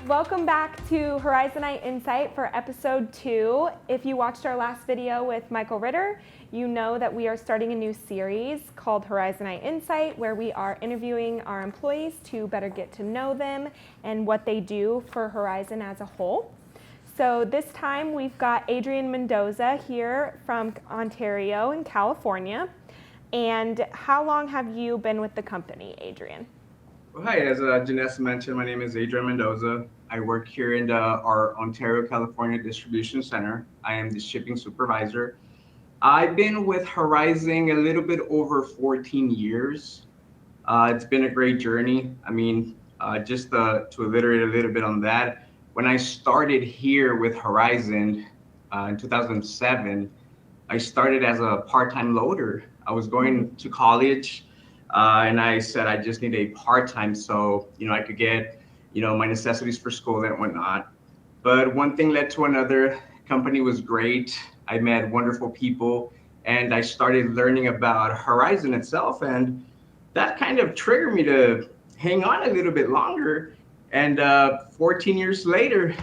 Welcome back to Horizonite Insight for episode 2. If you watched our last video with Michael Ritter, you know that we are starting a new series called Horizonite Insight, where we are interviewing our employees to better get to know them and what they do for Horizon as a whole. So this time we've got Adran Mendoza here from Ontario in California. And how long have you been with the company, Adran? Well, hi, as Janessa mentioned, my name is Adran Mendoza. I work here in our Ontario, California distribution center. I am the shipping supervisor. I've been with Horizon a little bit over 14 years. It's been a great journey. Just to iterate a little bit on that, when I started here with Horizon in 2007, I started as a part-time loader. I was going to college. And I said, I just need a part-time so, I could get, my necessities for school and whatnot. But one thing led to another. Company was great. I met wonderful people and I started learning about Horizon itself. And that kind of triggered me to hang on a little bit longer. And 14 years later,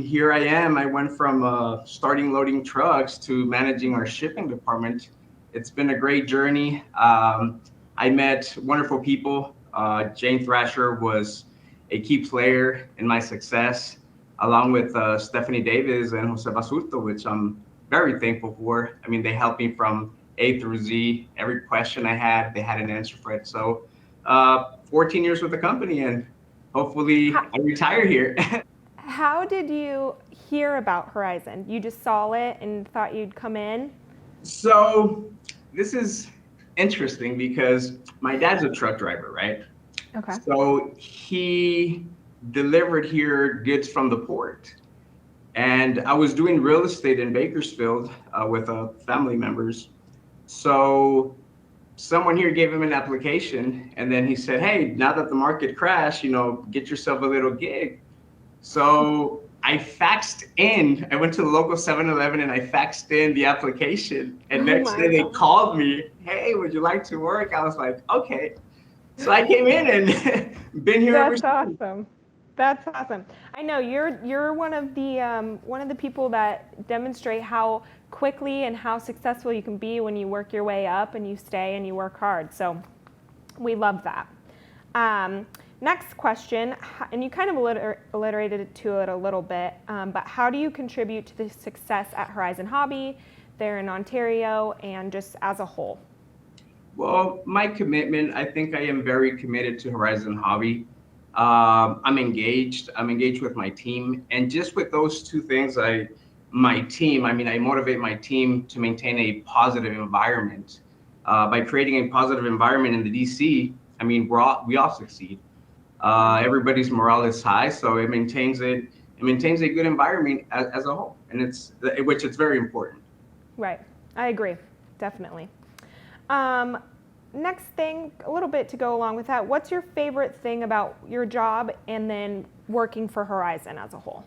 here I am. I went from starting loading trucks to managing our shipping department. It's been a great journey. I met wonderful people. Jane Thrasher was a key player in my success, along with Stephanie Davis and Jose Basulto, which I'm very thankful for. They helped me from A through Z. Every question I had, they had an answer for it. So 14 years with the company, and hopefully I retire here. How did you hear about Horizon? You just saw it and thought you'd come in? So this is interesting because my dad's a truck driver, right? Okay. So he delivered here goods from the port. And I was doing real estate in Bakersfield with family members. So someone here gave him an application and then he said, hey, now that the market crashed, get yourself a little gig. So I faxed in, I went to the local 7-Eleven and I faxed in the application. And next day they called me, hey, would you like to work? I was like, okay. So I came in and been here ever since. That's awesome. That's awesome. I know you're one of the people that demonstrate how quickly and how successful you can be when you work your way up and you stay and you work hard. So we love that. Next question, and you kind of alliterated to it a little bit, but how do you contribute to the success at Horizon Hobby there in Ontario and just as a whole? Well, my commitment, I think I am very committed to Horizon Hobby. I'm engaged with my team, and just with those two things, I motivate my team to maintain a positive environment. By creating a positive environment in the DC, we all succeed. Everybody's morale is high, so it maintains a good environment as a whole, and which it's very important. Right, I agree, definitely. Next thing, a little bit to go along with that, what's your favorite thing about your job and then working for Horizon as a whole?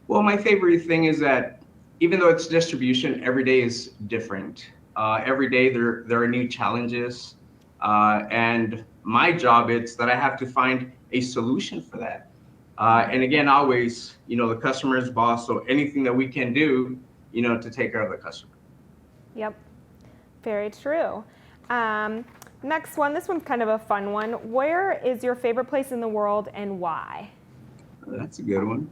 Well, my favorite thing is that even though it's distribution, every day is different. Every day there are new challenges, and my job is that I have to find a solution for that. And again, always, the customer's boss, so anything that we can do, to take care of the customer. Yep, very true. Next one, this one's kind of a fun one. Where is your favorite place in the world and why? That's a good one.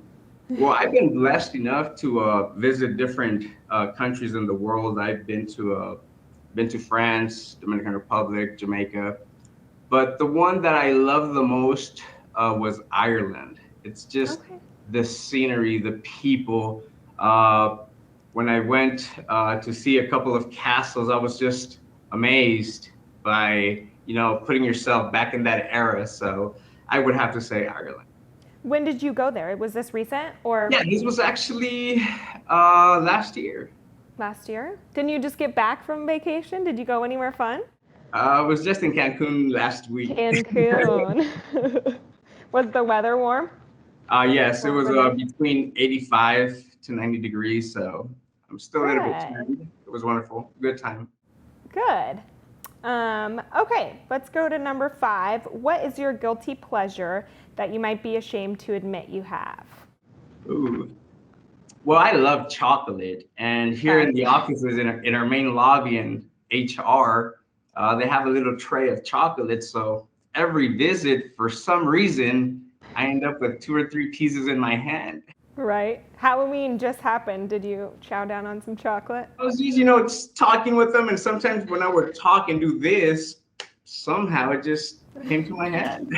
Well, I've been blessed enough to visit different countries in the world. I've been to France, Dominican Republic, Jamaica. But the one that I love the most was Ireland. It's just the scenery, the people. When I went to see a couple of castles, I was just amazed by, putting yourself back in that era. So I would have to say Ireland. When did you go there? Was this recent or? Yeah, this was actually last year. Last year? Didn't you just get back from vacation? Did you go anywhere fun? I was just in Cancun last week. Cancun. Was the weather warm? Yes, it was between 85 to 90 degrees, so I'm still a little bit turned. It was wonderful. Good time. Good. Okay, let's go to number 5. What is your guilty pleasure that you might be ashamed to admit you have? Ooh. Well, I love chocolate, and here in Okay. the offices in our main lobby in HR, they have a little tray of chocolate. So every visit, for some reason, I end up with 2 or 3 pieces in my hand. Right. Halloween just happened. Did you chow down on some chocolate? I was just, talking with them, and sometimes when I would talk and do this, somehow it just came to my hand.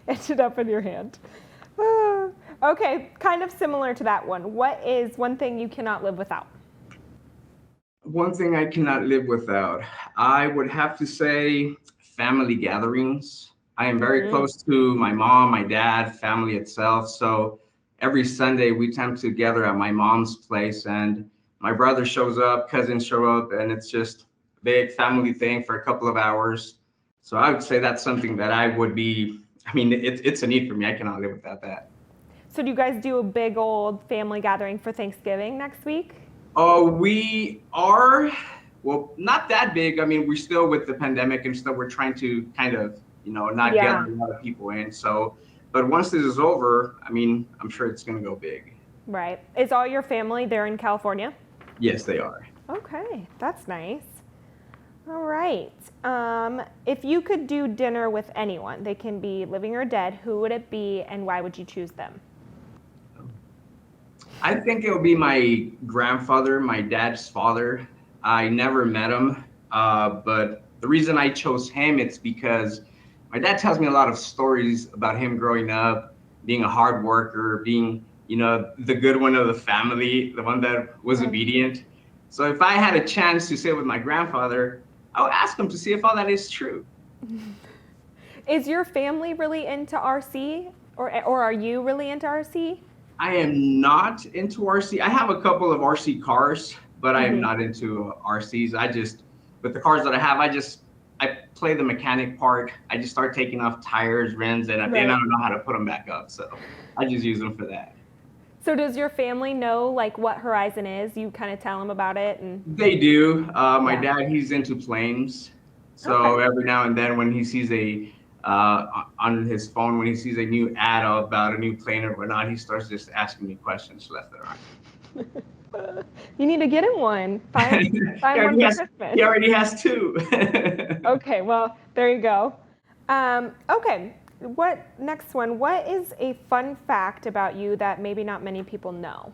Ended up in your hand. Ah, okay, kind of similar to that one. What is one thing you cannot live without? One thing I cannot live without, I would have to say family gatherings. I am very Mm, close to my mom, my dad, family itself. So every Sunday we tend to gather at my mom's place, and my brother shows up, cousins show up, and it's just a big family thing for a couple of hours. So I would say that's something that I would be, I mean, it's a need for me. I cannot live without that. So do you guys do a big old family gathering for Thanksgiving next week? Oh, we are, well, not that big. I mean, we're still with the pandemic and stuff. We're trying to kind of, not gather Yeah, a lot of people in. So, but once this is over, I mean, I'm sure it's going to go big. right. Is all your family there in California? Yes, they are. Okay, that's nice. All right. If you could do dinner with anyone, they can be living or dead, who would it be and why would you choose them? I think it would be my grandfather, my dad's father. I never met him, but the reason I chose him, it's because my dad tells me a lot of stories about him growing up, being a hard worker, being, the good one of the family, the one that was Mm. obedient. So if I had a chance to sit with my grandfather, I would ask him to see if all that is true. Is your family really into RC or are you really into RC? I am not into RC. I have a couple of RC cars, but I am Mm-hmm. not into RCs. With the cars that I have, I play the mechanic part. I just start taking off tires, rims, and at the end, I Right. don't know how to put them back up. So I just use them for that. So does your family know like what Horizon is? You kind of tell them about it and They do. My yeah. dad, he's into planes. Okay. So every now and then, when he sees on his phone, when he sees a new ad about a new plane or whatnot, he starts just asking me questions left and right. You need to get him one. he Buy him one already for has Christmas. he already has two. Okay, well, there you go. Okay, next one? What is a fun fact about you that maybe not many people know?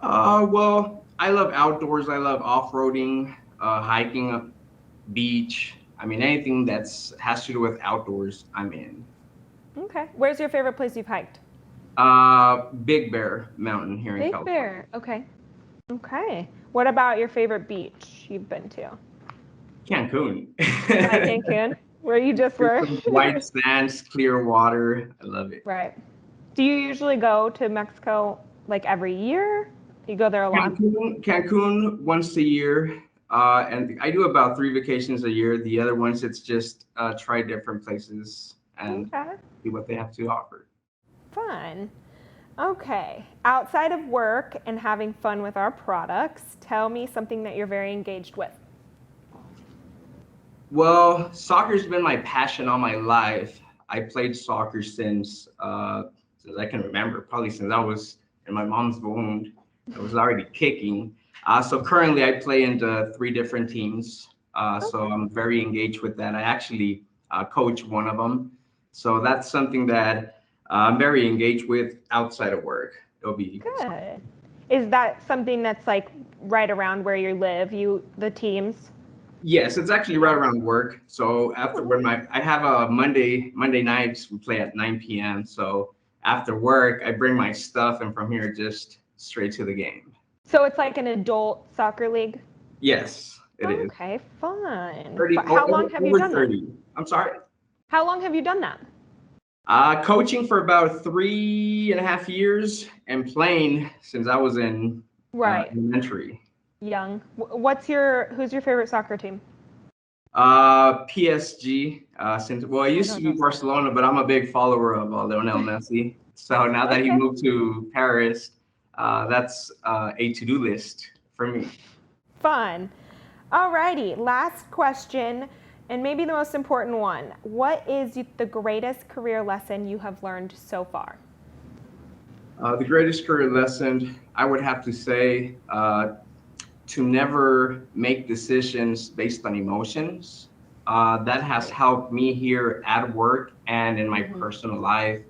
Well, I love outdoors. I love off-roading, hiking, beach. I mean, anything that's has to do with outdoors, I'm in. Okay, where's your favorite place you've hiked? Big Bear Mountain here in Big California. Bear. Okay. Okay. What about your favorite beach you've been to? Cancun. You like Cancun, where you just were? White sands, clear water. I love it. Right. Do you usually go to Mexico like every year? You go there a lot? Cancun once a year. And I do about 3 vacations a year. The other ones, it's just try different places and Okay. see what they have to offer. Fun. Okay. Outside of work and having fun with our products, tell me something that you're very engaged with. Well, soccer's been my passion all my life. I played soccer since I can remember, probably since I was in my mom's womb. I was already kicking. So currently, I play into 3 different teams. So Okay. I'm very engaged with that. I actually coach one of them. So that's something that I'm very engaged with outside of work. It'll be soccer. Good. Is that something that's like right around where you live, the teams? Yes, it's actually right Yeah. around work. So after Oh, when I have a Monday nights we play at 9 p.m. So after work I bring my stuff and from here just straight to the game. so it's like an adult soccer league? Yes, it is. Okay, fun. 30 How long have you over done that? 30. I'm sorry. How long have you done that? Coaching for about 3.5 years and playing since I was in Right. elementary. Young. Who's your favorite soccer team? PSG. Since well, it I used to don't be know that. Barcelona, but I'm a big follower of Lionel Messi. So now that he Okay. moved to Paris, that's a to-do list for me. Fun. Alrighty, last question, and maybe the most important one. What is the greatest career lesson you have learned so far? The greatest career lesson, I would have to say, to never make decisions based on emotions. That has helped me here at work and in my personal life.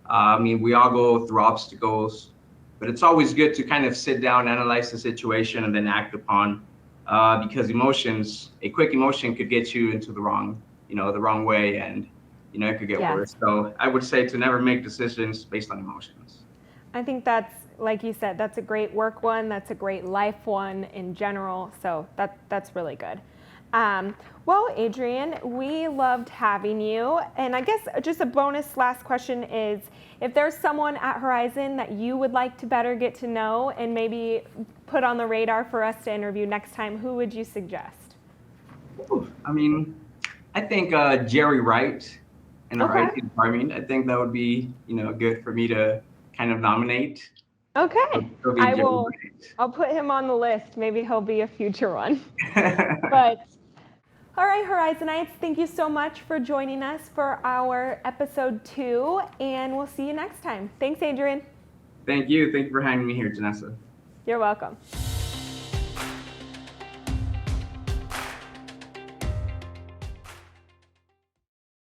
I mean, we all go through obstacles, but it's always good to kind of sit down, analyze the situation, and then act upon. Because emotions, a quick emotion could get you into the wrong way, and it could get Yes. worse. So I would say to never make decisions based on emotions. I think that's, like you said, that's a great work one. That's a great life one in general. So that's really good. Well, Adrian, we loved having you. And I guess just a bonus last question is, if there's someone at Horizon that you would like to better get to know and maybe put on the radar for us to interview next time, who would you suggest? Ooh, I mean, I think Jerry Wright in our IT department. I think that would be, good for me to kind of nominate. Okay, It'll be I Jerry will. Wright. I'll put him on the list. Maybe he'll be a future one. But all right, Horizonites, thank you so much for joining us for our episode 2, and we'll see you next time. Thanks, Adrian. Thank you. Thank you for having me here, Janessa. You're welcome.